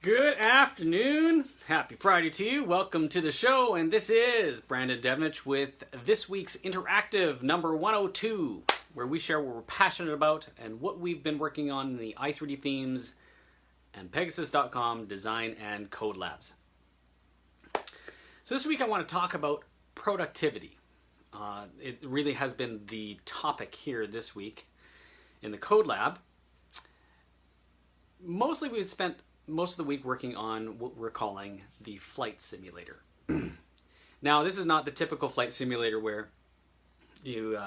Good afternoon. Happy Friday to you. Welcome to the show, and this is Brandon Devnich with this week's interactive number 102, where we share what we're passionate about and what we've been working on in the i3D Themes and Pegasus.com design and code labs. So this week I want to talk about productivity. It really has been the topic here this week in the code lab. Mostly we've spent most of the week working on what we're calling the flight simulator. Now, this is not the typical flight simulator where you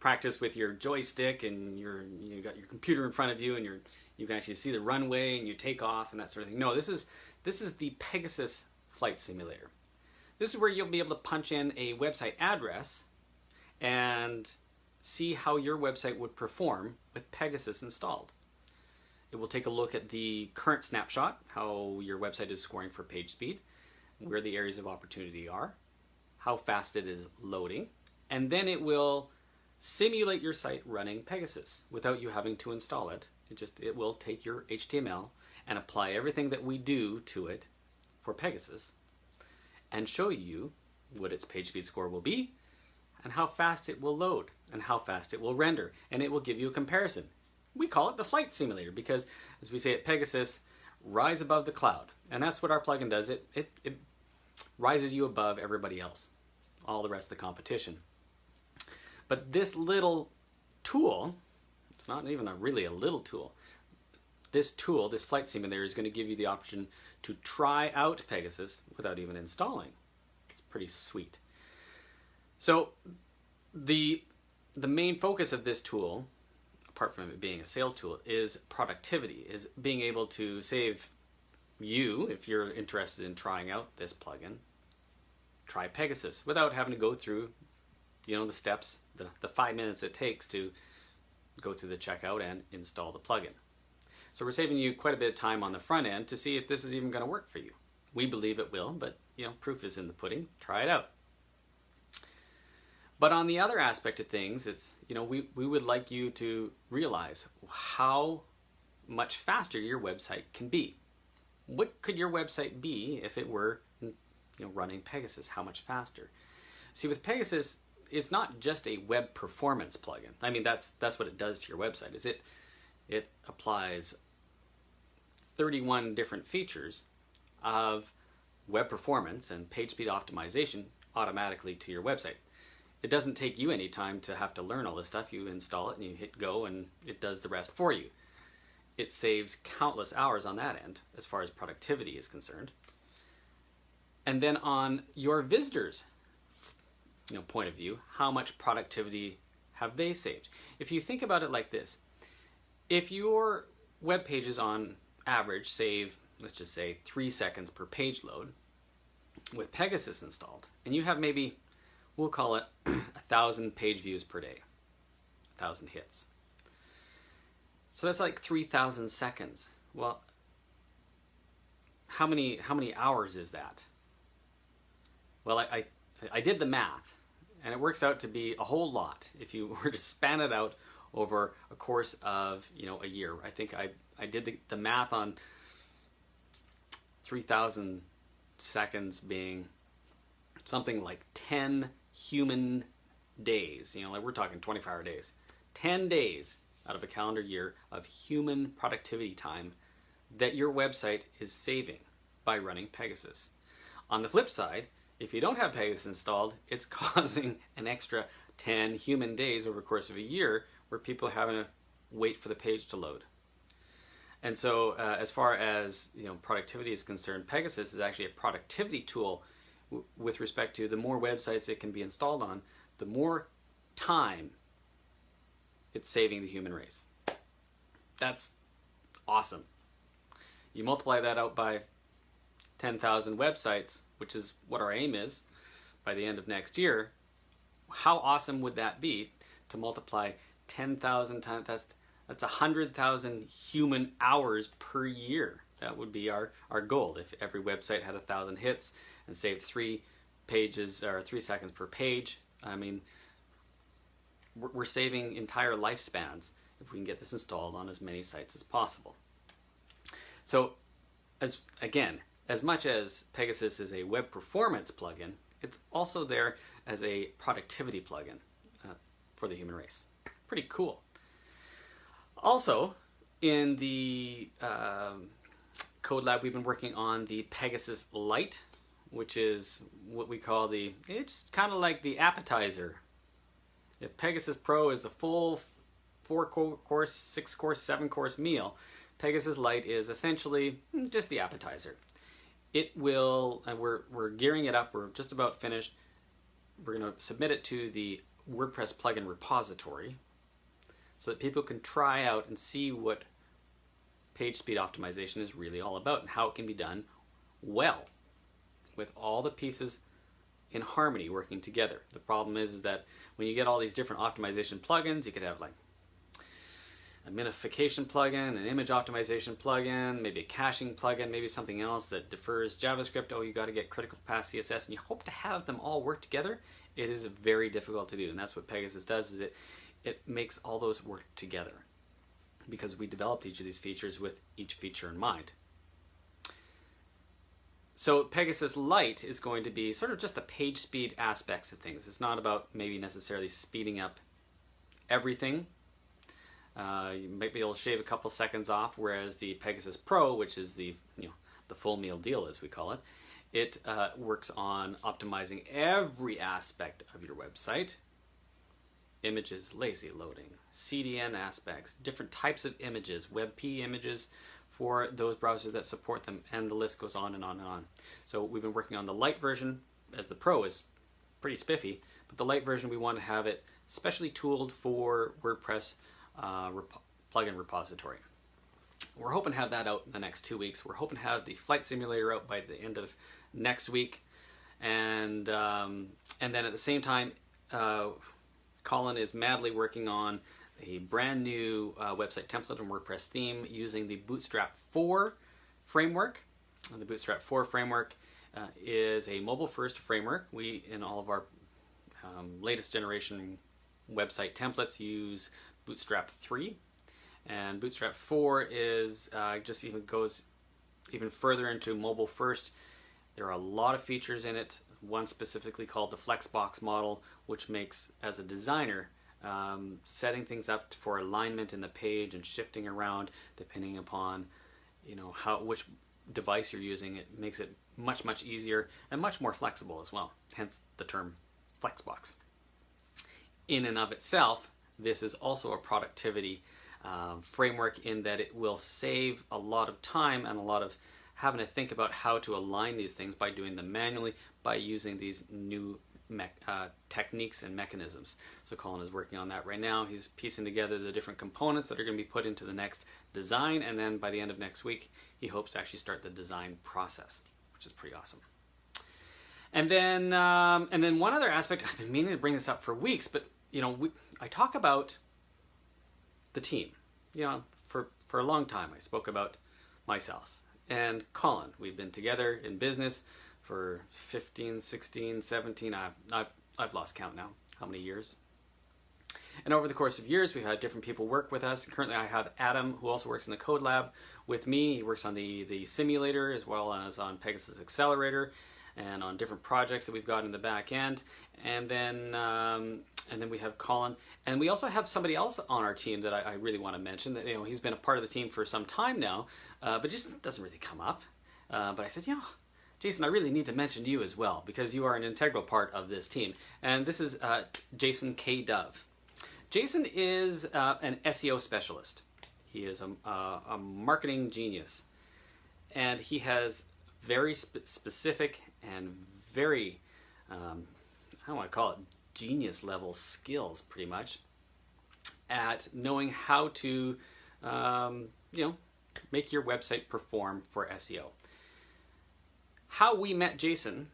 practice with your joystick and you got your computer in front of you and you can actually see the runway and you take off and that sort of thing. No, this is the Pegasus flight simulator. This is where you'll be able to punch in a website address and see how your website would perform with Pegasus installed. It will take a look at the current snapshot, how your website is scoring for page speed, where the areas of opportunity are, how fast it is loading, and then it will simulate your site running Pegasus without you having to install it. It will take your HTML and apply everything that we do to it for Pegasus and show you what its page speed score will be and how fast it will load and how fast it will render, and it will give you a comparison. We call it the flight simulator because, as we say at Pegasus, rise above the cloud. And that's what our plugin does. It rises you above everybody else, all the rest of the competition. But this little tool, it's not even really a little tool. This tool, this flight simulator, is going to give you the option to try out Pegasus without even installing. It's pretty sweet. So the main focus of this tool, apart from it being a sales tool, is productivity, is being able to save you, if you're interested in trying out this plugin, try Pegasus without having to go through, the steps, the 5 minutes it takes to go through the checkout and install the plugin. So we're saving you quite a bit of time on the front end to see if this is even going to work for you. We believe it will, but proof is in the pudding. Try it out. But on the other aspect of things, it's, we would like you to realize how much faster your website can be. What could your website be if it were, running Pegasus? How much faster? See, with Pegasus, it's not just a web performance plugin. I mean, that's what it does to your website. Is it applies 31 different features of web performance and page speed optimization automatically to your website. It doesn't take you any time to have to learn all this stuff. You install it and you hit go and it does the rest for you. It saves countless hours on that end as far as productivity is concerned. And then on your visitors' point of view, how much productivity have they saved? If you think about it like this, if your web pages on average save, let's just say 3 seconds per page load with Pegasus installed, and you have maybe, we'll call it 1,000 page views per day, 1,000 hits. So that's like 3,000 seconds. Well, how many hours is that? Well, I did the math, and it works out to be a whole lot if you were to span it out over a course of a year. I think I did the math on 3,000 seconds being something like 10 human days, like we're talking 24-hour days. 10 days out of a calendar year of human productivity time that your website is saving by running Pegasus. On the flip side, if you don't have Pegasus installed, it's causing an extra 10 human days over the course of a year where people are having to wait for the page to load. And so as far as productivity is concerned, Pegasus is actually a productivity tool with respect to the more websites it can be installed on, the more time it's saving the human race. That's awesome. You multiply that out by 10,000 websites, which is what our aim is by the end of next year. How awesome would that be to multiply 10,000 times? That's 100,000 human hours per year. That would be our goal. If every website had 1,000 hits and saved 3 pages or 3 seconds per page, I mean, we're saving entire lifespans if we can get this installed on as many sites as possible. So as much as Pegasus is a web performance plugin, it's also there as a productivity plugin for the human race. Pretty cool. Also, in the Code Lab, we've been working on the Pegasus Lite, which is what we call it's kind of like the appetizer. If Pegasus Pro is the full 4-course, 6-course, 7-course meal, Pegasus Lite is essentially just the appetizer. It will, and we're gearing it up, we're just about finished. We're going to submit it to the WordPress plugin repository so that people can try out and see what page speed optimization is really all about and how it can be done well with all the pieces in harmony working together. The problem is that when you get all these different optimization plugins, you could have like a minification plugin, an image optimization plugin, maybe a caching plugin, maybe something else that defers JavaScript. Oh, you got to get critical path CSS, and you hope to have them all work together. It is very difficult to do, and that's what Pegasus does. Is it makes all those work together because we developed each of these features with each feature in mind. So Pegasus Lite is going to be sort of just the page speed aspects of things. It's not about maybe necessarily speeding up everything. You might be able to shave a couple seconds off, whereas the Pegasus Pro, which is the full meal deal as we call it, it works on optimizing every aspect of your website. Images, lazy loading, CDN aspects, different types of images, WebP images for those browsers that support them, and the list goes on and on and on. So we've been working on the Lite version, as the Pro is pretty spiffy, but the Lite version we want to have it specially tooled for WordPress plugin repository. We're hoping to have that out in the next 2 weeks. We're hoping to have the flight simulator out by the end of next week, and then at the same time, Colin is madly working on a brand new website template and WordPress theme using the Bootstrap 4 framework. And the Bootstrap 4 framework is a mobile-first framework. We, in all of our latest generation website templates, use Bootstrap 3, and Bootstrap 4 is goes even further into mobile first. There are a lot of features in it, one specifically called the Flexbox model, which makes, as a designer, setting things up for alignment in the page and shifting around depending upon which device you're using. It makes it much easier and much more flexible as well, hence the term Flexbox. In and of itself, this is also a productivity framework in that it will save a lot of time and a lot of having to think about how to align these things by doing them manually, by using these new techniques and mechanisms. So Colin is working on that right now. He's piecing together the different components that are going to be put into the next design, and then by the end of next week, he hopes to actually start the design process, which is pretty awesome. And then one other aspect, I've been meaning to bring this up for weeks, but I talk about the team. For a long time, I spoke about myself and Colin. We've been together in business for 15, 16, 17, I've lost count now, how many years. And over the course of years, we've had different people work with us. Currently, I have Adam, who also works in the Code Lab with me. He works on the simulator as well as on Pegasus Accelerator and on different projects that we've got in the back end. And then we have Colin. And we also have somebody else on our team that I really want to mention. That he's been a part of the team for some time now, but just doesn't really come up. But I said, Jason, I really need to mention you as well, because you are an integral part of this team. And this is Jason K. Dove. Jason is an SEO specialist. He is a marketing genius. And he has very specific and very, I don't want to call it genius level skills, pretty much, at knowing how to, make your website perform for SEO. How we met Jason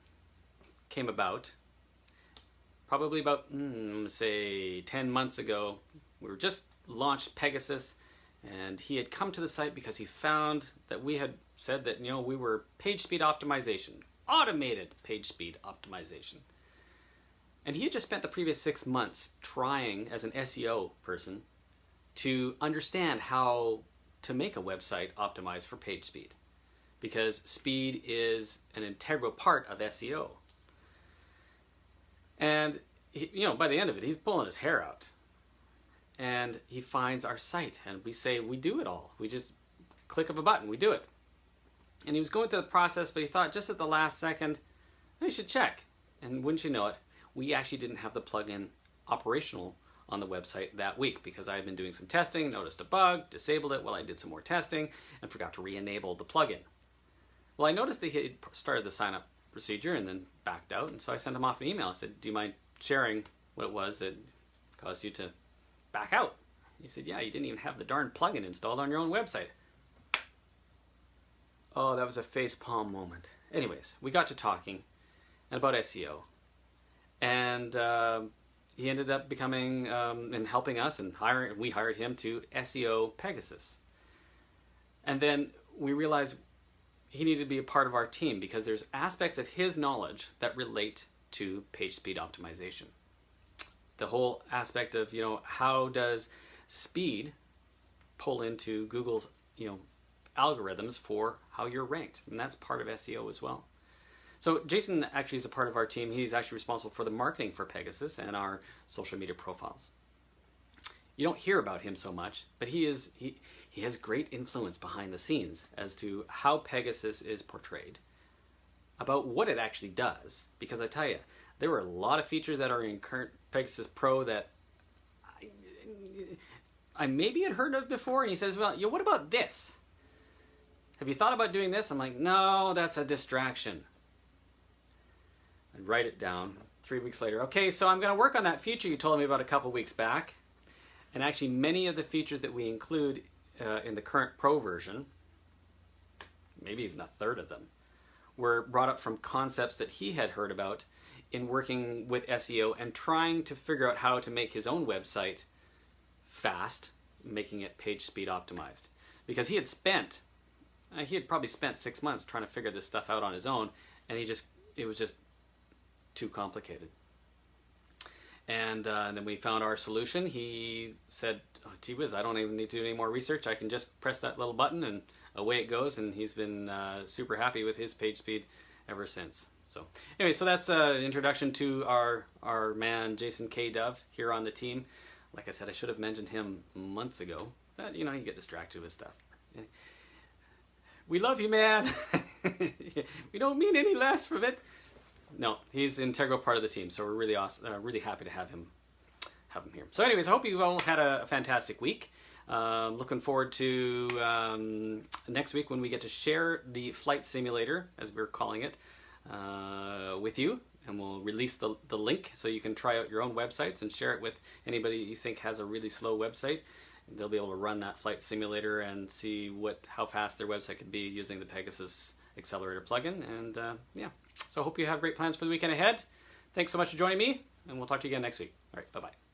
came about probably about, say, 10 months ago. We were just launched Pegasus, and he had come to the site because he found that we had said that, we were page speed optimization, automated page speed optimization. And he had just spent the previous 6 months trying, as an SEO person, to understand how to make a website optimized for page speed. because speed is an integral part of SEO. And by the end of it, he's pulling his hair out. And he finds our site, and we say we do it all. We just click of a button, we do it. And he was going through the process, but he thought just at the last second, he should check. And wouldn't you know it, we actually didn't have the plugin operational on the website that week because I had been doing some testing, noticed a bug, disabled it while I did some more testing, and forgot to re-enable the plugin. Well, I noticed that he had started the sign-up procedure and then backed out, and so I sent him off an email. I said, do you mind sharing what it was that caused you to back out? He said, yeah, you didn't even have the darn plugin installed on your own website. Oh, that was a facepalm moment. Anyways, we got to talking about SEO, and he ended up becoming and helping us, and we hired him to SEO Pegasus. And then we realized he needed to be a part of our team because there's aspects of his knowledge that relate to page speed optimization. The whole aspect of, how does speed pull into Google's, algorithms for how you're ranked, and that's part of SEO as well. So Jason actually is a part of our team. He's actually responsible for the marketing for Pegasus and our social media profiles. You don't hear about him so much, but he has great influence behind the scenes as to how Pegasus is portrayed, about what it actually does, because I tell you, there were a lot of features that are in current Pegasus Pro that I maybe had heard of before, and he says, well, what about this? Have you thought about doing this? I'm like, no, that's a distraction. I'd write it down. 3 weeks later, okay, so I'm going to work on that feature you told me about a couple weeks back. And actually, many of the features that we include in the current Pro version, maybe even a third of them, were brought up from concepts that he had heard about in working with SEO and trying to figure out how to make his own website fast, making it page speed optimized. Because he had probably spent 6 months trying to figure this stuff out on his own, and it was just too complicated. And then we found our solution. He said, oh, gee whiz, I don't even need to do any more research. I can just press that little button and away it goes. And he's been super happy with his page speed ever since. So anyway, so that's an introduction to our man, Jason K. Dove, here on the team. Like I said, I should have mentioned him months ago, but you get distracted with stuff. We love you, man. We don't mean any less from it. No, he's an integral part of the team, so we're really awesome, really happy to have him here. So anyways, I hope you all had a fantastic week. Looking forward to next week when we get to share the flight simulator, as we're calling it, with you. And we'll release the link so you can try out your own websites and share it with anybody you think has a really slow website. They'll be able to run that flight simulator and see how fast their website can be using the Pegasus Accelerator plugin. And yeah, so I hope you have great plans for the weekend ahead. Thanks so much for joining me, and we'll talk to you again next week. All right, bye-bye.